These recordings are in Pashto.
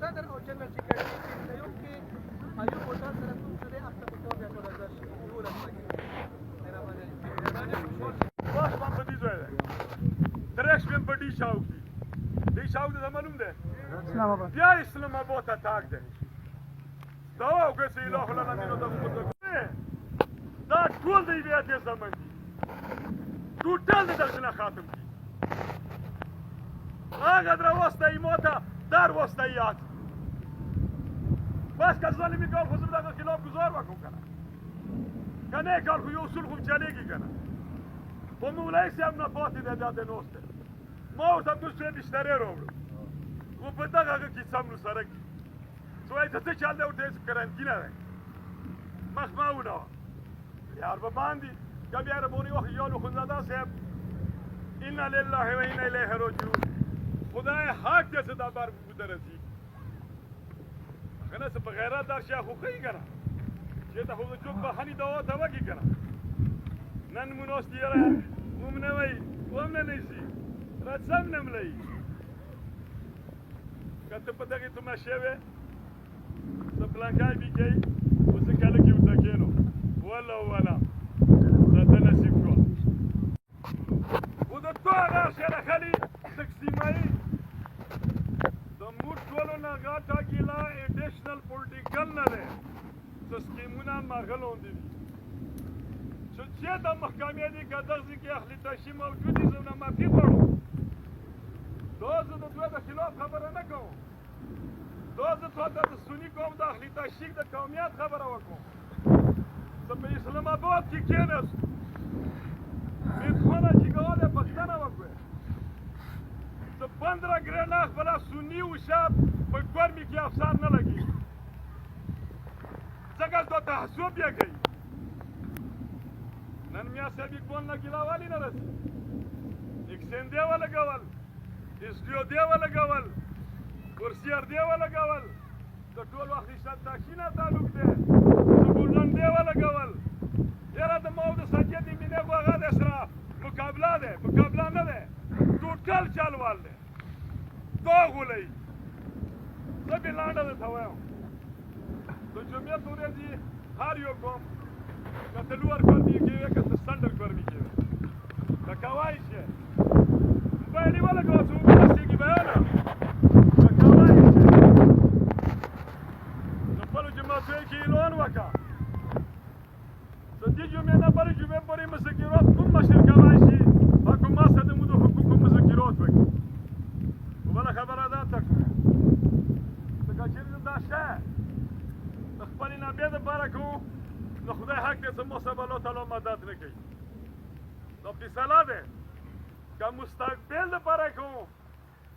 صدر او جنرال سیکریټري کې د یو کې ایوب هوټل سره کوم چې دی هفته په توګه ټول ازر شي یو رسمه باش من په دې ځای دی درېش مې په دې شاوک دي دې شاوک د معلوم دی اسلام آباد بیا اسلام آباد ته تاګ دی دا وګورئ الله لنا منو د دا ټول د یوې اتې زمن دي ټوټل د دغه خاتم دي هغه دروسته موته در وسته یاد بس که ظالمی کار خود دغه خلاف گزار وکړو کنه کنه کار خو یو اصول خوب چلیږي کنه خو مولای صاحب نه پاتې دی دا د نوسته ما ورته دوه بشترې راوړو و په دغه کې څملو سره کې سوای ته چل دی ورته کرنټینه ده مخ ما ونه یار به باندې که بیا ربونی وخت یالو خونزاده صاحب انا لله و انا الیه راجعون خدای حق دې دا بار بوده رسي کنه څه په غیرت در شیخ خو کوي کنه چې ته خو چوک به هني دوا ته وکی کنه نن مونږ یاره ومنه وای ومنه نشي رسم نملای کته په دغه ته ماشه وې څه پلانکای بي کې اوس کله کې وته کېنو ولا ته نصیب شو و د توغه سره خالي تقسیمای د موږ ټولو نه غاټه کیلا اډیشنل پولیټیکل نه ده سکیمونه مغلون دي چې د محکمې دي کداغ کې اهلی تشی موجودي زونه معافي غواړو دوزه د دوه د خلاف خبره نه کوم دوزه ته د سنی قوم د اهلی تشی د قومیت خبره وکړو ته په اسلام آباد کې کېناست میخوانه چې ګواله پښتنه وکړه ته 15 ګرناخ بلا سنی او شاب په ګورمي کې افسر نه لګي څنګه ته تحسب یې کوي نن میا سبي کول نه ګلاوالي نه رسي اکسن دی ولا ګول اسډیو دی ولا ګول ورسیر دی ولا ګول د ټول وخت شت تاکینه تعلق دی ګورن دی ولا ګول یاره د مو د سجدي مینه غوغه د سره مقابله ده مقابله نه ده ټوټل چالوال ده دا غولې زبې لاندې ده تاوه د جمعیت ورځي هر یو کوم کته لوړ کوي کې کته سټنډر کوي کې دا کوي شه باندې ولا کوڅو پاسې کې بیان دا کوي شه د خپل جماعت کې اعلان وکړه دې جمعې نه بل جمعې پورې مذاکرات کوم مشر کوي شي حکومت سره د مو حقوقو مذاکرات وکړي وبله خبره ده تک څنګه چې دا شه خپل نه به د بارکو نو خدای حق دې زموږ سره الله تعالی مدد نه کوي نو فیصله ده که مستقبل لپاره کوم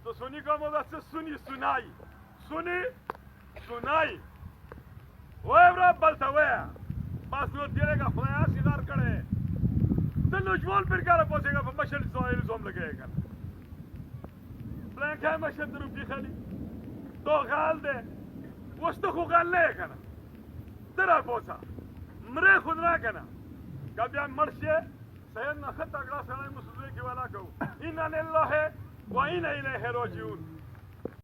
تو سنی کوم دا څه سنای وای برا بلتوه بس نور دیره کا خدای سیدار کړي ته نوجوان پر کار پوسېګا په مشر سوال زوم لګېګا پلان کې مشر درو په خالي تو غال ده وسته خو غال نه کنه ترا پوسا مره خود را کنه کبه مرشه سید نه خطا غلا سره مسوي کې ولا کو ان لله و ان الیه راجعون